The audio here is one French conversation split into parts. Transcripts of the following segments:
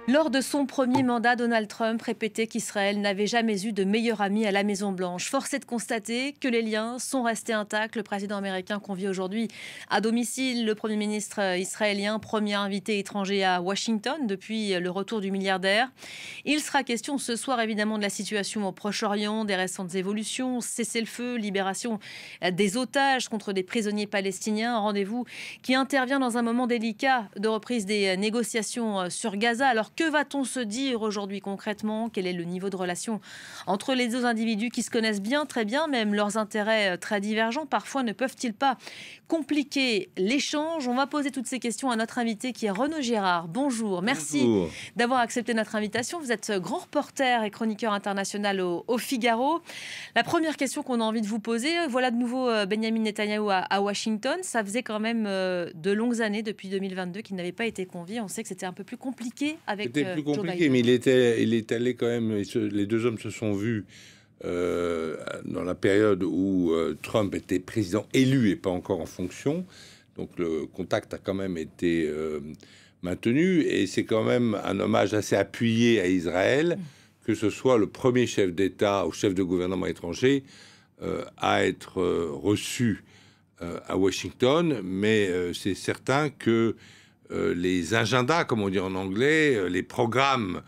Lors de son premier mandat, Donald Trump répétait qu'Israël n'avait jamais eu de meilleur ami à la Maison-Blanche. Force est de constater que les liens sont restés intacts. Le président américain convie aujourd'hui à domicile le Premier ministre israélien, premier invité étranger à Washington depuis le retour du milliardaire. Il sera question ce soir évidemment de la situation au Proche-Orient, des récentes évolutions, cessez-le-feu, libération des otages contre des prisonniers palestiniens. Un rendez-vous qui intervient dans un moment délicat de reprise des négociations sur Gaza. Alors que va-t-on se dire aujourd'hui concrètement? Quel est le niveau de relation entre les deux individus qui se connaissent bien, très bien, même leurs intérêts très divergents? Parfois, ne peuvent-ils pas compliquer l'échange? On va poser toutes ces questions à notre invité qui est Renaud Girard. Bonjour, merci d'avoir accepté notre invitation. Vous êtes grand reporter et chroniqueur international au Figaro. La première question qu'on a envie de vous poser, voilà de nouveau Benjamin Netanyahou à Washington. Ça faisait quand même de longues années, depuis 2022, qu'il n'avait pas été convié. On sait que c'était un peu plus compliqué avec C'était plus compliqué, mais il est allé quand même. Les deux hommes se sont vus dans la période où Trump était président élu et pas encore en fonction. Donc le contact a quand même été maintenu, et c'est quand même un hommage assez appuyé à Israël que ce soit le premier chef d'État ou chef de gouvernement étranger à être reçu à Washington. Mais c'est certain que les agendas, comme on dit en anglais, les programmes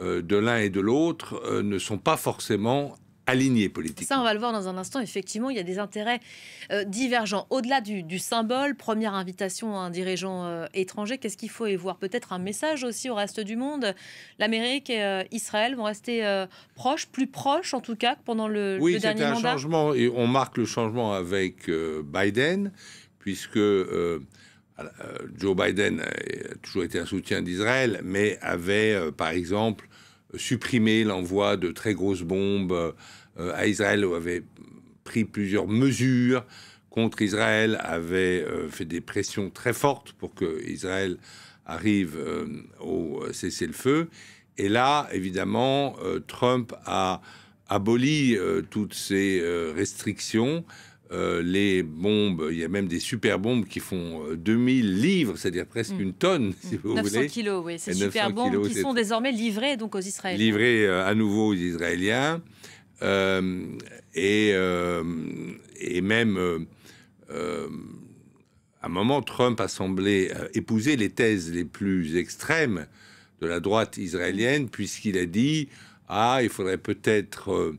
de l'un et de l'autre ne sont pas forcément alignés politiquement. Ça, on va le voir dans un instant. Effectivement, il y a des intérêts divergents. Au-delà du symbole, première invitation à un dirigeant étranger, qu'est-ce qu'il faut y voir? Peut-être un message aussi au reste du monde. L'Amérique et Israël vont rester proches, plus proches en tout cas que pendant le dernier mandat. Oui, c'est un changement. Et on marque le changement avec Biden, puisque Joe Biden a toujours été un soutien d'Israël, mais avait, par exemple, supprimé l'envoi de très grosses bombes à Israël, ou avait pris plusieurs mesures contre Israël, avait fait des pressions très fortes pour que Israël arrive au cessez-le-feu. Et là, évidemment, Trump a aboli toutes ces restrictions. Les bombes, il y a même des super bombes qui font 2000 livres, c'est-à-dire presque une tonne, si vous 900 voulez. kilos, oui. Ces super bombes qui sont désormais livrées donc aux Israéliens. Livrées à nouveau aux Israéliens. Et même, à un moment, Trump a semblé épouser les thèses les plus extrêmes de la droite israélienne, puisqu'il a dit « Ah, il faudrait peut-être...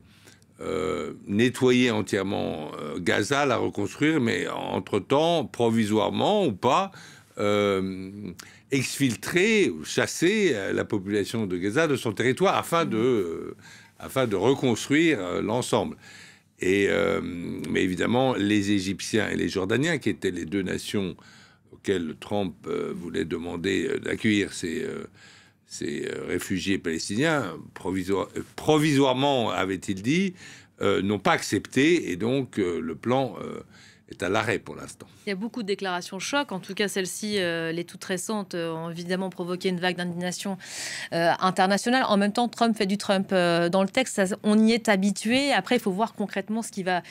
nettoyer entièrement Gaza, la reconstruire, mais entre-temps, provisoirement ou pas, exfiltrer ou chasser la population de Gaza de son territoire afin de reconstruire l'ensemble. » Mais évidemment, les Égyptiens et les Jordaniens, qui étaient les deux nations auxquelles Trump voulait demander d'accueillir ces réfugiés palestiniens, provisoirement, avait-il dit, n'ont pas accepté, et donc le plan est à l'arrêt pour l'instant. Il y a beaucoup de déclarations choc, en tout cas celles-ci, les toutes récentes, ont évidemment provoqué une vague d'indignation internationale. En même temps, Trump fait du Trump. Dans le texte, on y est habitué. Après, il faut voir concrètement ce qui va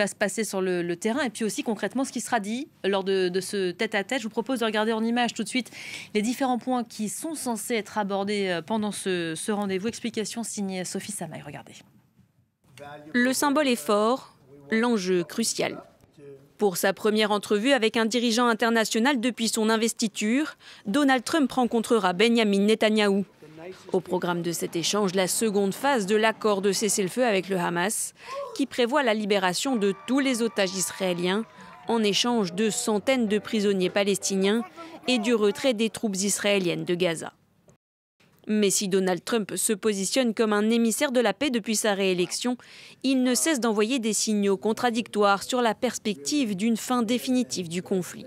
se passer sur le terrain, et puis aussi concrètement ce qui sera dit lors de ce tête-à-tête. Je vous propose de regarder en image tout de suite les différents points qui sont censés être abordés pendant ce rendez-vous. Explication signée Sophie Samaï. Regardez. Le symbole est fort, l'enjeu crucial. Pour sa première entrevue avec un dirigeant international depuis son investiture, Donald Trump rencontrera Benjamin Netanyahou. Au programme de cet échange, la seconde phase de l'accord de cessez-le-feu avec le Hamas, qui prévoit la libération de tous les otages israéliens en échange de centaines de prisonniers palestiniens et du retrait des troupes israéliennes de Gaza. Mais si Donald Trump se positionne comme un émissaire de la paix depuis sa réélection, il ne cesse d'envoyer des signaux contradictoires sur la perspective d'une fin définitive du conflit.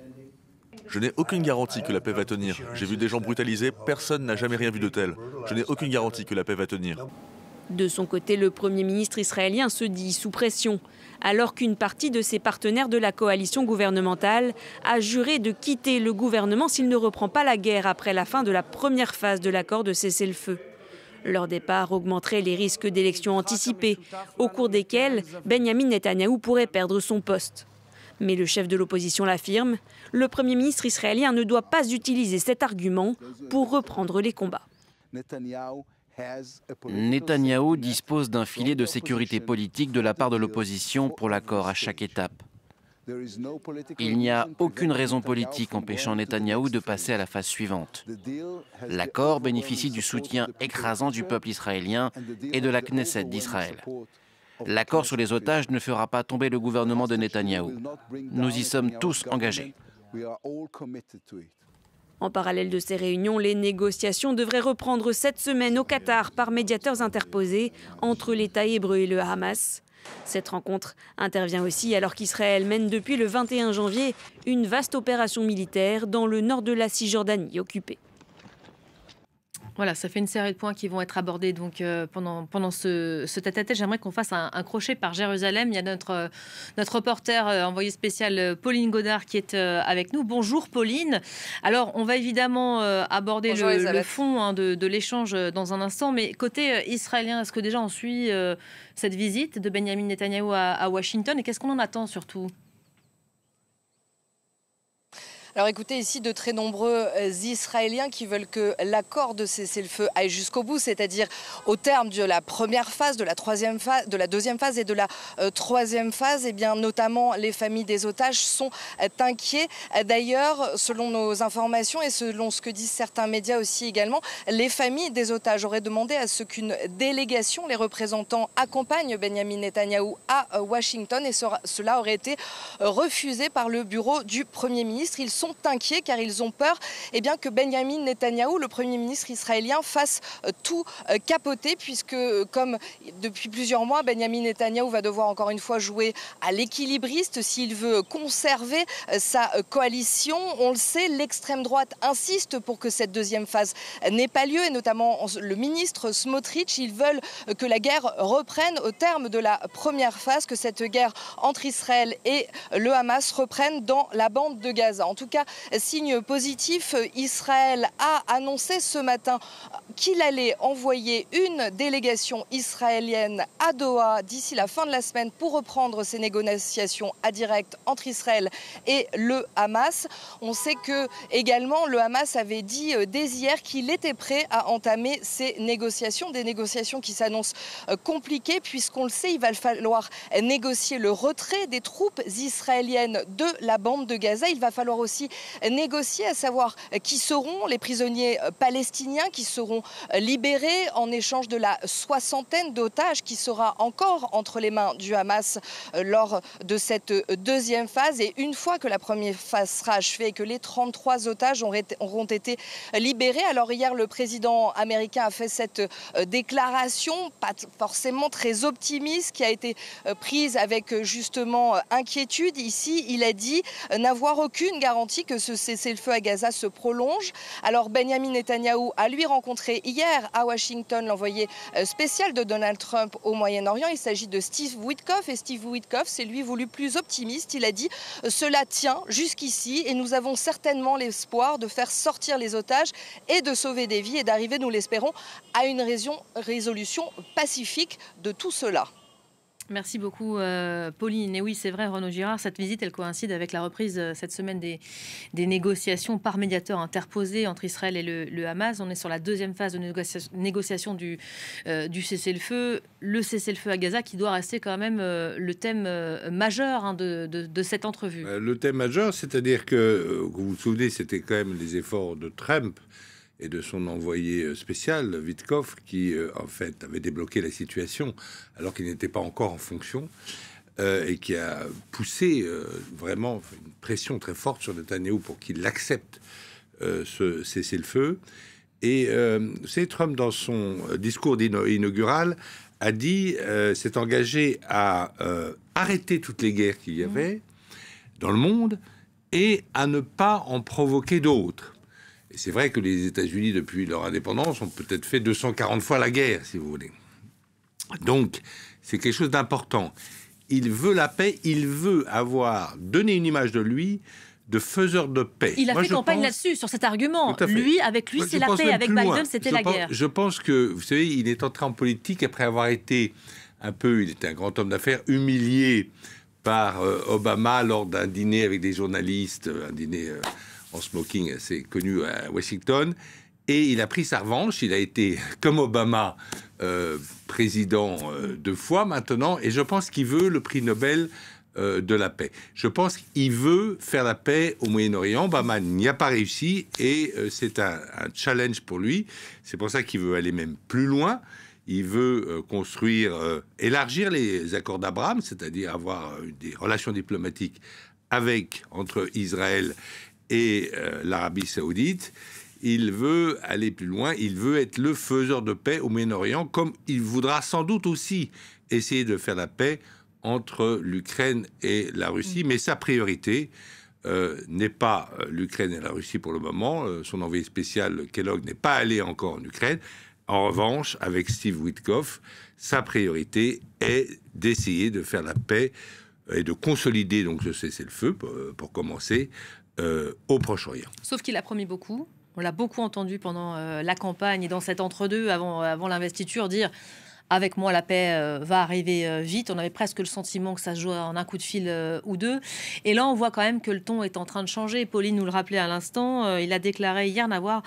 Je n'ai aucune garantie que la paix va tenir. J'ai vu des gens brutalisés, personne n'a jamais rien vu de tel. Je n'ai aucune garantie que la paix va tenir. De son côté, le Premier ministre israélien se dit sous pression, alors qu'une partie de ses partenaires de la coalition gouvernementale a juré de quitter le gouvernement s'il ne reprend pas la guerre après la fin de la première phase de l'accord de cessez-le-feu. Leur départ augmenterait les risques d'élections anticipées, au cours desquelles Benjamin Netanyahou pourrait perdre son poste. Mais le chef de l'opposition l'affirme, le Premier ministre israélien ne doit pas utiliser cet argument pour reprendre les combats. Netanyahou dispose d'un filet de sécurité politique de la part de l'opposition pour l'accord à chaque étape. Il n'y a aucune raison politique empêchant Netanyahou de passer à la phase suivante. L'accord bénéficie du soutien écrasant du peuple israélien et de la Knesset d'Israël. L'accord sur les otages ne fera pas tomber le gouvernement de Netanyahou. Nous y sommes tous engagés. En parallèle de ces réunions, les négociations devraient reprendre cette semaine au Qatar par médiateurs interposés entre l'État hébreu et le Hamas. Cette rencontre intervient aussi alors qu'Israël mène depuis le 21 janvier une vaste opération militaire dans le nord de la Cisjordanie occupée. Voilà, ça fait une série de points qui vont être abordés donc, pendant ce tête-à-tête. J'aimerais qu'on fasse un crochet par Jérusalem. Il y a notre reporter envoyé spécial Pauline Godard qui est avec nous. Bonjour Pauline. Alors, on va évidemment aborder le fond de l'échange dans un instant. Mais côté israélien, est-ce que déjà on suit cette visite de Benjamin Netanyahou à Washington? Et qu'est-ce qu'on en attend surtout? Alors écoutez, ici de très nombreux Israéliens qui veulent que l'accord de cessez-le-feu aille jusqu'au bout, c'est-à-dire au terme de la première phase, de la deuxième phase et de la troisième phase. Eh bien, notamment les familles des otages sont inquiets. D'ailleurs, selon nos informations et selon ce que disent certains médias aussi également, les familles des otages auraient demandé à ce qu'une délégation, les représentants, accompagne Benjamin Netanyahou à Washington et cela aurait été refusé par le bureau du Premier ministre. Ils sont inquiets car ils ont peur que Benjamin Netanyahou, le Premier ministre israélien, fasse tout capoter puisque, comme depuis plusieurs mois, Benjamin Netanyahou va devoir encore une fois jouer à l'équilibriste s'il veut conserver sa coalition. On le sait, l'extrême droite insiste pour que cette deuxième phase n'ait pas lieu et notamment le ministre Smotrich. Ils veulent que la guerre reprenne au terme de la première phase, que cette guerre entre Israël et le Hamas reprenne dans la bande de Gaza. En tout cas, signe positif, Israël a annoncé ce matin qu'il allait envoyer une délégation israélienne à Doha d'ici la fin de la semaine pour reprendre ces négociations à direct entre Israël et le Hamas. On sait que également le Hamas avait dit dès hier qu'il était prêt à entamer ces négociations, des négociations qui s'annoncent compliquées puisqu'on le sait, il va falloir négocier le retrait des troupes israéliennes de la bande de Gaza. Il va falloir aussi négocier, à savoir qui seront les prisonniers palestiniens qui seront libérés en échange de la soixantaine d'otages qui sera encore entre les mains du Hamas lors de cette deuxième phase. Et une fois que la première phase sera achevée et que les 33 otages auront été libérés, alors hier le président américain a fait cette déclaration, pas forcément très optimiste, qui a été prise avec justement inquiétude. Ici, il a dit n'avoir aucune garantie que ce cessez-le-feu à Gaza se prolonge. Alors Benjamin Netanyahou a lui rencontré hier à Washington l'envoyé spécial de Donald Trump au Moyen-Orient. Il s'agit de Steve Witkoff et Steve Witkoff s'est lui voulu plus optimiste. Il a dit « Cela tient jusqu'ici et nous avons certainement l'espoir de faire sortir les otages et de sauver des vies et d'arriver, nous l'espérons, à une résolution pacifique de tout cela ». Merci beaucoup Pauline. Et oui, c'est vrai Renaud Girard, cette visite elle coïncide avec la reprise cette semaine des négociations par médiateur interposés entre Israël et le Hamas. On est sur la deuxième phase de négociation du cessez-le-feu. Le cessez-le-feu à Gaza qui doit rester quand même le thème majeur de cette entrevue. Le thème majeur, c'est-à-dire que, vous vous souvenez, c'était quand même les efforts de Trump et de son envoyé spécial, Witkoff, qui en fait avait débloqué la situation alors qu'il n'était pas encore en fonction et qui a poussé vraiment une pression très forte sur Netanyahou pour qu'il accepte ce cessez-le-feu. Et c'est Trump, dans son discours inaugural, a dit s'est engagé à arrêter toutes les guerres qu'il y avait dans le monde et à ne pas en provoquer d'autres. Et c'est vrai que les États-Unis, depuis leur indépendance, ont peut-être fait 240 fois la guerre, si vous voulez. Donc, c'est quelque chose d'important. Il veut la paix, il veut donner une image de lui de faiseur de paix. Il a fait campagne là-dessus, sur cet argument. Lui, c'est la paix. Avec Biden, c'était la guerre. Je pense que, vous savez, il est entré en politique après avoir été il était un grand homme d'affaires, humilié par Obama lors d'un dîner avec des journalistes, un dîner en smoking assez connu à Washington. Et il a pris sa revanche. Il a été, comme Obama, président 2 fois maintenant. Et je pense qu'il veut le prix Nobel de la paix. Je pense qu'il veut faire la paix au Moyen-Orient. Obama n'y a pas réussi et c'est un challenge pour lui. C'est pour ça qu'il veut aller même plus loin. Il veut élargir les accords d'Abraham, c'est-à-dire avoir des relations diplomatiques entre Israël et l'Arabie saoudite. Il veut aller plus loin. Il veut être le faiseur de paix au Moyen-Orient, comme il voudra sans doute aussi essayer de faire la paix entre l'Ukraine et la Russie, mais sa priorité n'est pas l'Ukraine et la Russie pour le moment. Son envoyé spécial, Kellogg, n'est pas allé encore en Ukraine. En revanche, avec Steve Witkoff, sa priorité est d'essayer de faire la paix et de consolider donc ce cessez-le-feu, pour commencer, au Proche-Orient. Sauf qu'il a promis beaucoup. On l'a beaucoup entendu pendant la campagne et dans cet entre-deux, avant l'investiture, dire... Avec moi, la paix va arriver vite. On avait presque le sentiment que ça se jouait en un coup de fil ou deux. Et là, on voit quand même que le ton est en train de changer. Pauline nous le rappelait à l'instant. Il a déclaré hier n'avoir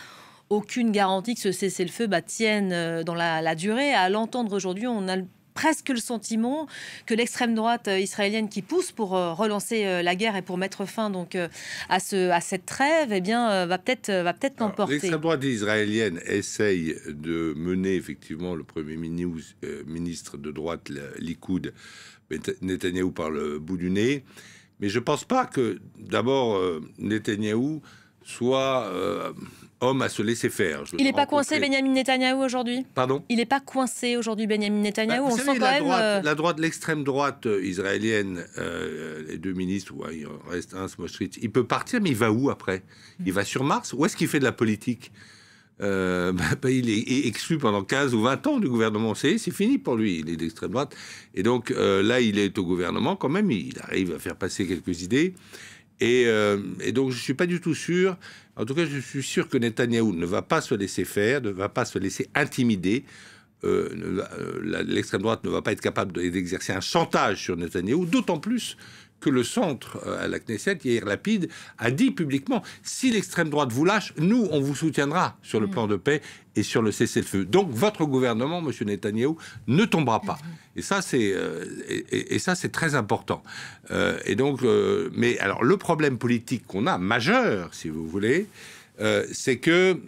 aucune garantie que ce cessez-le-feu tienne dans la durée. À l'entendre aujourd'hui, on a presque le sentiment que l'extrême droite israélienne qui pousse pour relancer la guerre et pour mettre fin donc à cette trêve, eh bien, va peut-être l'emporter. L'extrême droite israélienne essaye de mener effectivement le premier ministre de droite, Likoud, Netanyahou, par le bout du nez. Mais je ne pense pas que, d'abord, Netanyahou soit homme à se laisser faire. Il n'est pas coincé, Benyamin Netanyahou, aujourd'hui? Pardon? Il n'est pas coincé aujourd'hui, Benyamin Netanyahou. On sent quand même... l'extrême droite israélienne, les 2 ministres, il reste un, Smotrich, il peut partir, mais il va où après? Il va sur Mars? Où est-ce qu'il fait de la politique? Il est exclu pendant 15 ou 20 ans du gouvernement. C'est fini pour lui, il est d'extrême droite. Et donc là, il est au gouvernement quand même, il arrive à faire passer quelques idées. Et donc, je ne suis pas du tout sûr. En tout cas, je suis sûr que Netanyahou ne va pas se laisser faire, ne va pas se laisser intimider. L'extrême droite ne va pas être capable d'exercer un chantage sur Netanyahou, d'autant plus que le centre à la Knesset, Yair Lapid, a dit publiquement « Si l'extrême droite vous lâche, nous, on vous soutiendra sur le plan de paix et sur le cessez-le-feu. Donc, votre gouvernement, M. Netanyahou, ne tombera pas. » Et ça, c'est très important. Mais alors, le problème politique qu'on a, majeur, si vous voulez, c'est que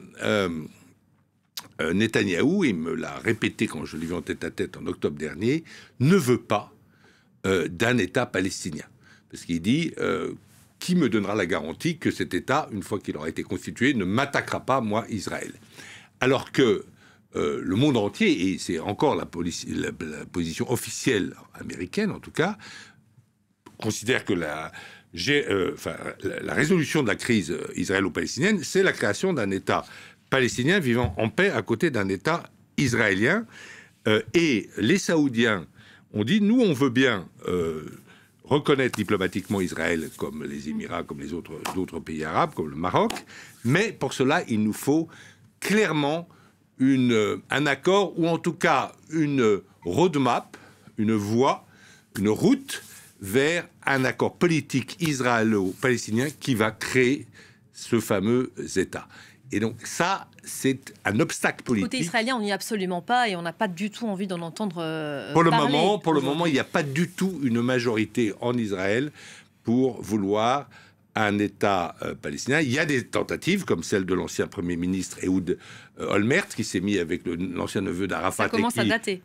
Netanyahou, il me l'a répété quand je l'ai vu en tête-à-tête en octobre dernier, ne veut pas d'un État palestinien. Parce qu'il dit qui me donnera la garantie que cet État, une fois qu'il aura été constitué, ne m'attaquera pas, moi, Israël. Alors que le monde entier, et c'est encore la position officielle américaine en tout cas, considère que la résolution de la crise israélo-palestinienne, c'est la création d'un État palestinien vivant en paix à côté d'un État israélien. Et les Saoudiens ont dit, nous, on veut bien reconnaître diplomatiquement Israël comme les Émirats, comme les d'autres pays arabes, comme le Maroc, mais pour cela, il nous faut clairement un accord, ou en tout cas une roadmap, une voie, une route vers un accord politique israélo-palestinien qui va créer ce fameux État. Et donc ça, c'est un obstacle politique. Côté israélien, on n'y est absolument pas et on n'a pas du tout envie d'en entendre Pour le parler. moment, il n'y a pas du tout une majorité en Israël pour vouloir un État palestinien. Il y a des tentatives, comme celle de l'ancien Premier ministre Ehud Olmert, qui s'est mis avec l'ancien neveu d'Arafat. Ça commence à dater.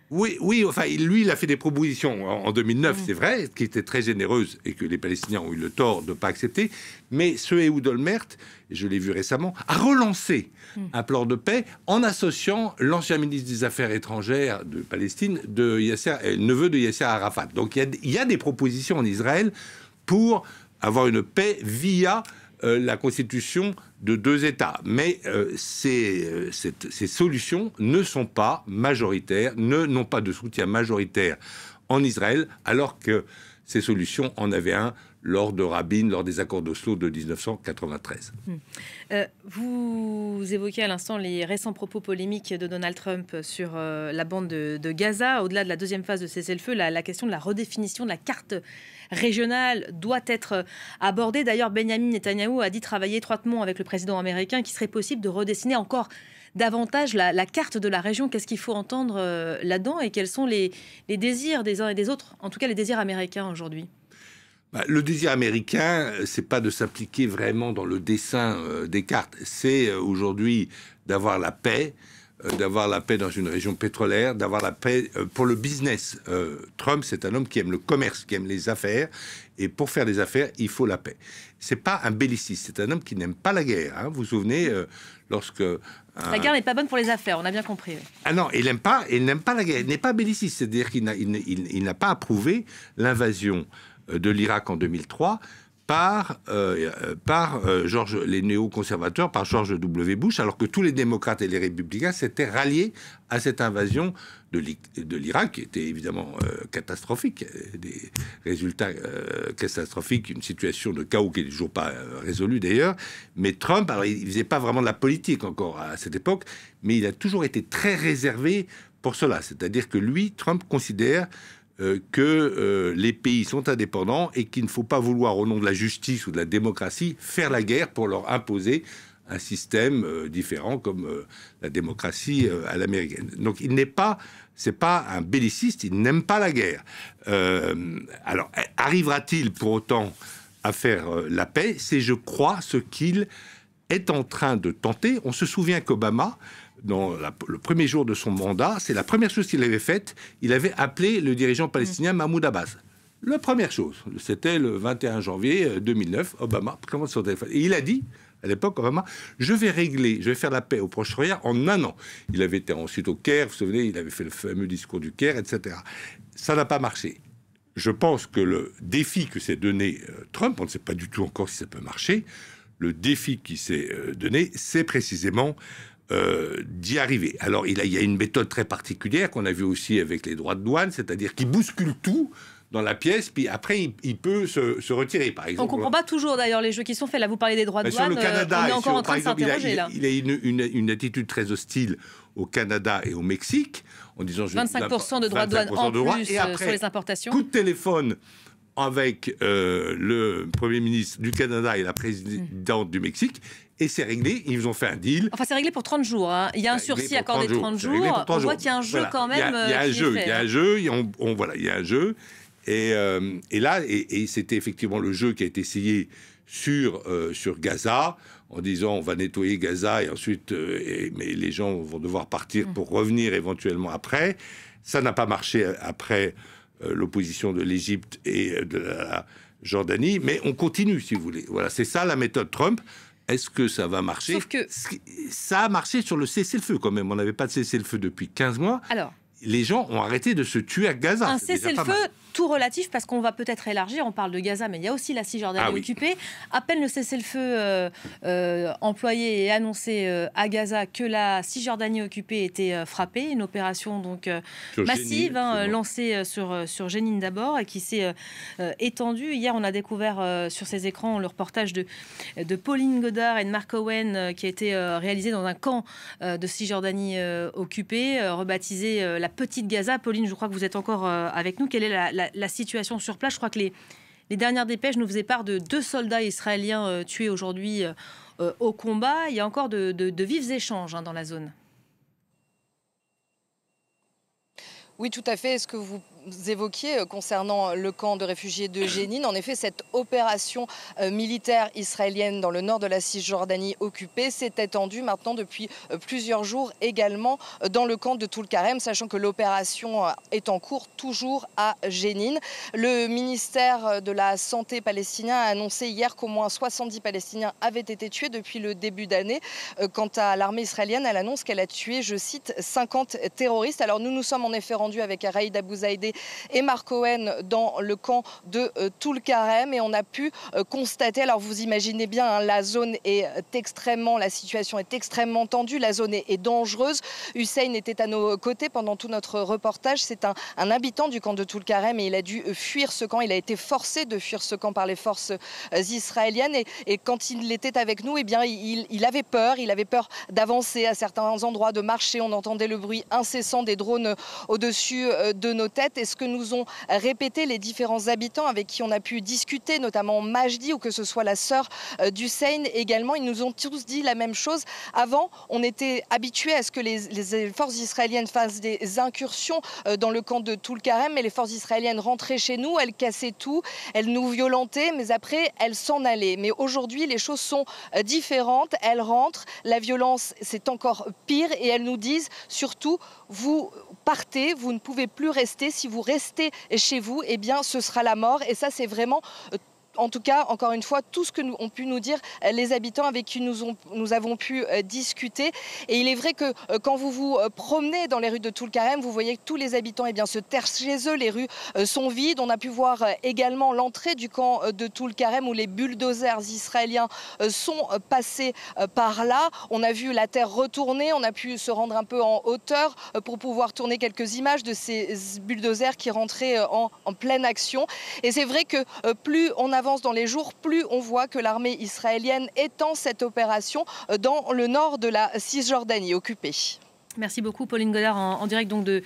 Oui, enfin, lui, il a fait des propositions en 2009, c'est vrai, qui étaient très généreuses et que les Palestiniens ont eu le tort de ne pas accepter. Mais ce Ehud Olmert, je l'ai vu récemment, a relancé un plan de paix en associant l'ancien ministre des Affaires étrangères de Palestine, neveu de Yasser Arafat. Donc il y a des propositions en Israël pour avoir une paix via la constitution de 2 États. Mais ces solutions ne sont pas majoritaires, n'ont pas de soutien majoritaire en Israël, alors que ces solutions en avaient un lors de Rabin, lors des accords d'Oslo de 1993. Vous évoquez à l'instant les récents propos polémiques de Donald Trump sur la bande de Gaza. Au-delà de la deuxième phase de cessez-le-feu, la question de la redéfinition de la carte régionale doit être abordée. D'ailleurs, Benjamin Netanyahou a dit travailler étroitement avec le président américain qu'il serait possible de redessiner encore davantage la carte de la région. Qu'est-ce qu'il faut entendre là-dedans et quels sont les désirs des uns et des autres, en tout cas les désirs américains aujourd'hui? Le désir américain, c'est pas de s'appliquer vraiment dans le dessin des cartes. C'est aujourd'hui d'avoir la paix dans une région pétrolière, d'avoir la paix pour le business. Trump, c'est un homme qui aime le commerce, qui aime les affaires. Et pour faire des affaires, il faut la paix. C'est pas un belliciste, c'est un homme qui n'aime pas la guerre. Hein. Vous vous souvenez, lorsque... La guerre n'est pas bonne pour les affaires, on a bien compris. Oui. Ah non, il n'aime pas la guerre. Il n'est pas belliciste, c'est-à-dire qu'il n'a pas approuvé l'invasion de l'Irak en 2003 par les néoconservateurs, par George W. Bush, alors que tous les démocrates et les républicains s'étaient ralliés à cette invasion de l'Irak, qui était évidemment catastrophique, des résultats catastrophiques, une situation de chaos qui n'est toujours pas résolue d'ailleurs. Mais Trump, alors il ne faisait pas vraiment de la politique encore à cette époque, mais il a toujours été très réservé pour cela. C'est-à-dire que lui, Trump, considère que les pays sont indépendants et qu'il ne faut pas vouloir, au nom de la justice ou de la démocratie, faire la guerre pour leur imposer un système différent comme la démocratie à l'américaine. Donc c'est pas un belliciste, il n'aime pas la guerre. Alors, arrivera-t-il pour autant à faire la paix? C'est, je crois, ce qu'il est en train de tenter. On se souvient qu'Obama, dans le premier jour de son mandat, c'est la première chose qu'il avait faite, il avait appelé le dirigeant palestinien Mahmoud Abbas. La première chose, c'était le 21 janvier 2009, Obama commence son téléphone. Et il a dit, à l'époque, Obama, je vais faire la paix au Proche-Orient en un an. Il avait été ensuite au Caire, vous vous souvenez, il avait fait le fameux discours du Caire, etc. Ça n'a pas marché. Je pense que le défi que s'est donné Trump, on ne sait pas du tout encore si ça peut marcher, le défi qui s'est donné, c'est précisément d'y arriver. Alors, il y a une méthode très particulière qu'on a vue aussi avec les droits de douane, c'est-à-dire qu'il bouscule tout dans la pièce, puis après, il peut se retirer, par exemple. On ne comprend pas toujours, d'ailleurs, les jeux qui sont faits. Là, vous parlez des droits de douane, sur le Canada, on est encore en train de s'interroger, là. Il a une attitude très hostile au Canada et au Mexique, en disant... 25% de droits de douane en plus et après, sur les importations. Coup de téléphone avec le Premier ministre du Canada et la présidente du Mexique, et c'est réglé, ils ont fait un deal. Enfin, c'est réglé pour 30 jours. Hein. Il y a un sursis accordé de 30 jours. On voit qu'il y a un jeu quand même. Il y a un jeu, il y a un jeu. Et là, c'était effectivement le jeu qui a été essayé sur Gaza, en disant on va nettoyer Gaza et ensuite, mais les gens vont devoir partir pour revenir éventuellement après. Ça n'a pas marché après l'opposition de l'Égypte et de la Jordanie, mais on continue, si vous voulez. Voilà, c'est ça la méthode Trump. Est-ce que ça va marcher? Sauf que... Ça a marché sur le cessez-le-feu quand même. On n'avait pas de cessez-le-feu depuis 15 mois. Alors, les gens ont arrêté de se tuer à Gaza. Un cessez-le-feu tout relatif, parce qu'on va peut-être élargir. On parle de Gaza, mais il y a aussi la Cisjordanie occupée. À peine le cessez-le-feu employé et annoncé à Gaza que la Cisjordanie occupée était frappée. Une opération donc massive, lancée sur Jenin d'abord, et qui s'est étendue. Hier, on a découvert sur ces écrans le reportage de Pauline Godard et de Mark Owen, qui a été réalisé dans un camp de Cisjordanie occupée, rebaptisé la Petite Gaza. Pauline, je crois que vous êtes encore avec nous. Quelle est la situation sur place? Je crois que les dernières dépêches nous faisaient part de 2 soldats israéliens tués aujourd'hui au combat. Il y a encore de vifs échanges dans la zone. Oui, tout à fait. Ce que vous évoquiez concernant le camp de réfugiés de Jenin, en effet, cette opération militaire israélienne dans le nord de la Cisjordanie occupée s'est étendue maintenant depuis plusieurs jours également dans le camp de Toul-Karem, sachant que l'opération est en cours toujours à Jenin. Le ministère de la Santé palestinien a annoncé hier qu'au moins 70 Palestiniens avaient été tués depuis le début d'année. Quant à l'armée israélienne, elle annonce qu'elle a tué, je cite, 50 terroristes. Alors nous sommes en effet rendus avec Raïd Abouzaïdeh Saleh et Mark Cohen dans le camp de Tulkarem. Et on a pu constater, alors vous imaginez bien, hein, la situation est extrêmement tendue, la zone est dangereuse. Hussein était à nos côtés pendant tout notre reportage. C'est un habitant du camp de Tulkarem et il a dû fuir ce camp. Il a été forcé de fuir ce camp par les forces israéliennes. Et quand il était avec nous, eh bien, il avait peur d'avancer à certains endroits, de marcher. On entendait le bruit incessant des drones au-dessus de nos têtes. Et ce que nous ont répété les différents habitants avec qui on a pu discuter, notamment Majdi ou que ce soit la sœur d'Hussein également, ils nous ont tous dit la même chose. Avant, on était habitués à ce que les forces israéliennes fassent des incursions dans le camp de Tulkarem, mais les forces israéliennes rentraient chez nous, elles cassaient tout, elles nous violentaient, mais après, elles s'en allaient. Mais aujourd'hui, les choses sont différentes, elles rentrent, la violence, c'est encore pire, et elles nous disent surtout, vous partez, vous ne pouvez plus rester. Si vous restez chez vous, eh bien, ce sera la mort. Et ça, c'est vraiment... En tout cas, encore une fois, tout ce que ont pu nous dire les habitants avec qui nous avons pu discuter. Et il est vrai que quand vous vous promenez dans les rues de Tulkarem, vous voyez que tous les habitants se terrent chez eux. Les rues sont vides. On a pu voir également l'entrée du camp de Tulkarem où les bulldozers israéliens sont passés par là. On a vu la terre retourner. On a pu se rendre un peu en hauteur pour pouvoir tourner quelques images de ces bulldozers qui rentraient en pleine action. Et c'est vrai que plus on avance dans les jours, plus on voit que l'armée israélienne étend cette opération dans le nord de la Cisjordanie occupée. Merci beaucoup Pauline Godard en direct donc de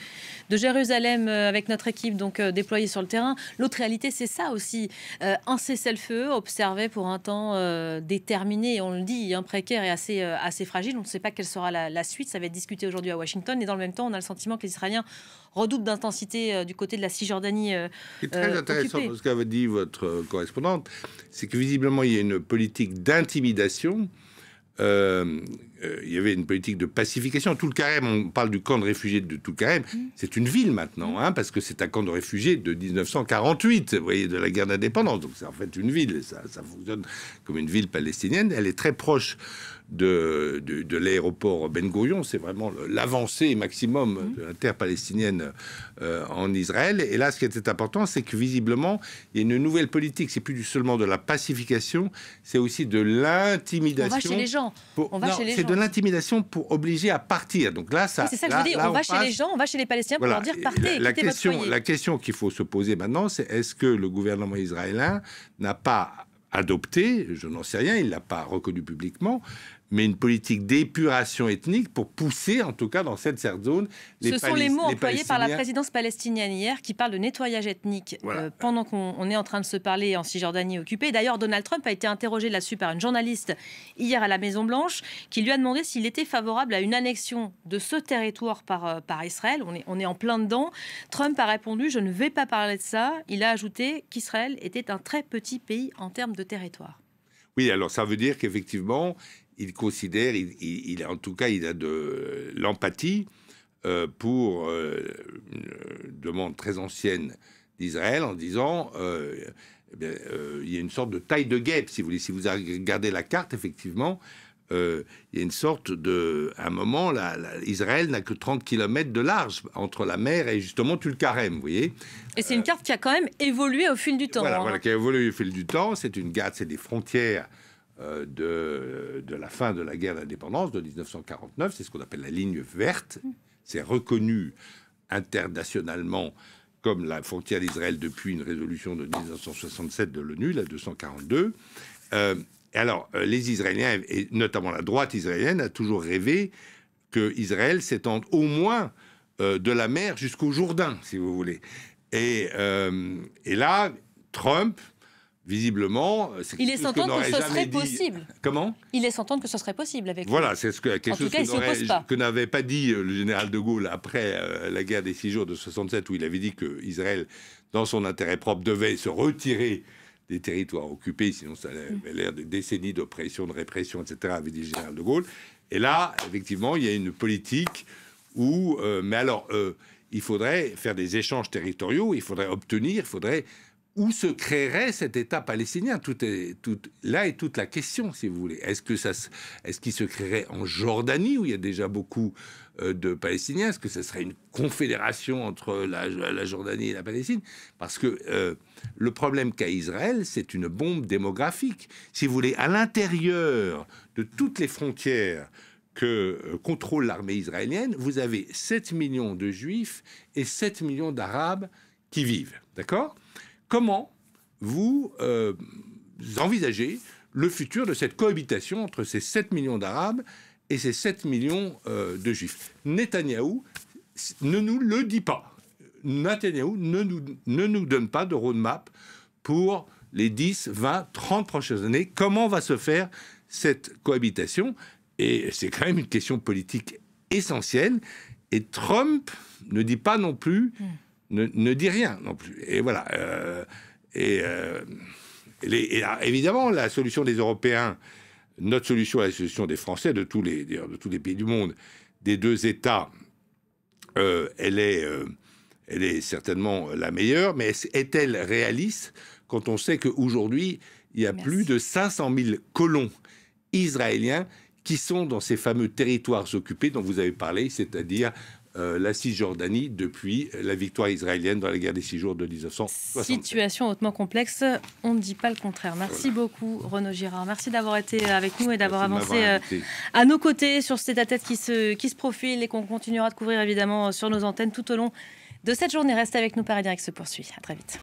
Jérusalem avec notre équipe donc déployée sur le terrain. L'autre réalité, c'est ça aussi, un cessez-le-feu observé pour un temps déterminé, et on le dit, précaire et assez fragile. On ne sait pas quelle sera la suite, ça va être discuté aujourd'hui à Washington, et dans le même temps on a le sentiment que les Israéliens redoublent d'intensité du côté de la Cisjordanie. Ce qui est très intéressant dans ce qu'avait dit votre correspondante, c'est que visiblement il y a une politique d'intimidation. Il y avait une politique de pacification. Tulkarem, on parle du camp de réfugiés de Tulkarem, c'est une ville maintenant, parce que c'est un camp de réfugiés de 1948, vous voyez, de la guerre d'indépendance. Donc c'est en fait une ville, ça fonctionne comme une ville palestinienne. Elle est très proche de l'aéroport Ben Gourion, c'est vraiment l'avancée maximum de la terre palestinienne en Israël. Et là, ce qui était important, c'est que visiblement, il y a une nouvelle politique. C'est plus seulement de la pacification, c'est aussi de l'intimidation. On va chez les gens. C'est de l'intimidation pour obliger à partir. Donc là, ça. C'est ça que je veux dire. On va chez les gens, on va chez les Palestiniens pour leur dire partez, quittez votre foyer. La question qu'il faut se poser maintenant, c'est est-ce que le gouvernement israélien n'a pas adopté, je n'en sais rien, il ne l'a pas reconnu publiquement, mais une politique d'épuration ethnique pour pousser, en tout cas dans cette zone, Ce sont les mots employés par la présidence palestinienne hier, qui parle de nettoyage ethnique, pendant qu'on est en train de se parler en Cisjordanie occupée. D'ailleurs, Donald Trump a été interrogé là-dessus par une journaliste hier à la Maison-Blanche, qui lui a demandé s'il était favorable à une annexion de ce territoire par Israël. On est en plein dedans. Trump a répondu « Je ne vais pas parler de ça ». Il a ajouté qu'Israël était un très petit pays en termes de territoire. Oui, alors ça veut dire qu'effectivement, il considère, en tout cas, il a de l'empathie pour une demande très ancienne d'Israël en disant il y a une sorte de taille de guêpe, si vous voulez. Si vous regardez la carte, effectivement, il y a une sorte de... À un moment, Israël n'a que 30 km de large entre la mer et justement Tulkarem, vous voyez. Et c'est une carte qui a quand même évolué au fil du temps. Voilà, qui a évolué au fil du temps. C'est une carte, c'est des frontières de la fin de la guerre d'indépendance de 1949, c'est ce qu'on appelle la ligne verte. C'est reconnu internationalement comme la frontière d'Israël depuis une résolution de 1967 de l'ONU, la 242. Alors, les Israéliens, et notamment la droite israélienne, a toujours rêvé que Israël s'étende au moins de la mer jusqu'au Jourdain, si vous voulez. Et là, Trump... Visiblement, il laisse entendre que ce serait possible. Comment ? Il laisse entendre que ce serait possible avec lui. Voilà, c'est quelque chose que n'avait pas dit le général de Gaulle après la guerre des 6 jours de 67, où il avait dit que Israël, dans son intérêt propre, devait se retirer des territoires occupés, sinon ça avait l'air de décennies d'oppression, de répression, etc., avait dit le général de Gaulle. Et là, effectivement, il y a une politique où... mais alors, il faudrait faire des échanges territoriaux, il faudrait où se créerait cet État palestinien? Là est toute la question, si vous voulez. Est-ce qu'il se créerait en Jordanie, où il y a déjà beaucoup de Palestiniens? Est-ce que ce serait une confédération entre la Jordanie et la Palestine? Parce que le problème qu'a Israël, c'est une bombe démographique. Si vous voulez, à l'intérieur de toutes les frontières que contrôle l'armée israélienne, vous avez 7 millions de Juifs et 7 millions d'Arabes qui vivent. D'accord ? Comment vous envisagez le futur de cette cohabitation entre ces 7 millions d'Arabes et ces 7 millions de Juifs? Netanyahou ne nous le dit pas. Netanyahou ne nous donne pas de roadmap pour les 10, 20, 30 prochaines années. Comment va se faire cette cohabitation? Et c'est quand même une question politique essentielle. Et Trump ne dit pas non plus... Ne dit rien non plus. Et voilà. Évidemment, la solution des Européens, notre solution est la solution des Français, de tous les pays du monde, des deux États, elle est certainement la meilleure, mais est-elle réaliste quand on sait qu'aujourd'hui, il y a plus de 500 000 colons israéliens qui sont dans ces fameux territoires occupés dont vous avez parlé, c'est-à-dire la Cisjordanie depuis la victoire israélienne dans la guerre des 6 jours de 1967. Situation hautement complexe, on ne dit pas le contraire. Merci beaucoup Renaud Girard, merci d'avoir été avec nous et d'avoir avancé à nos côtés sur cet tête-à-tête qui se profile et qu'on continuera de couvrir évidemment sur nos antennes tout au long de cette journée. Restez avec nous, Paris Direct se poursuit. À très vite.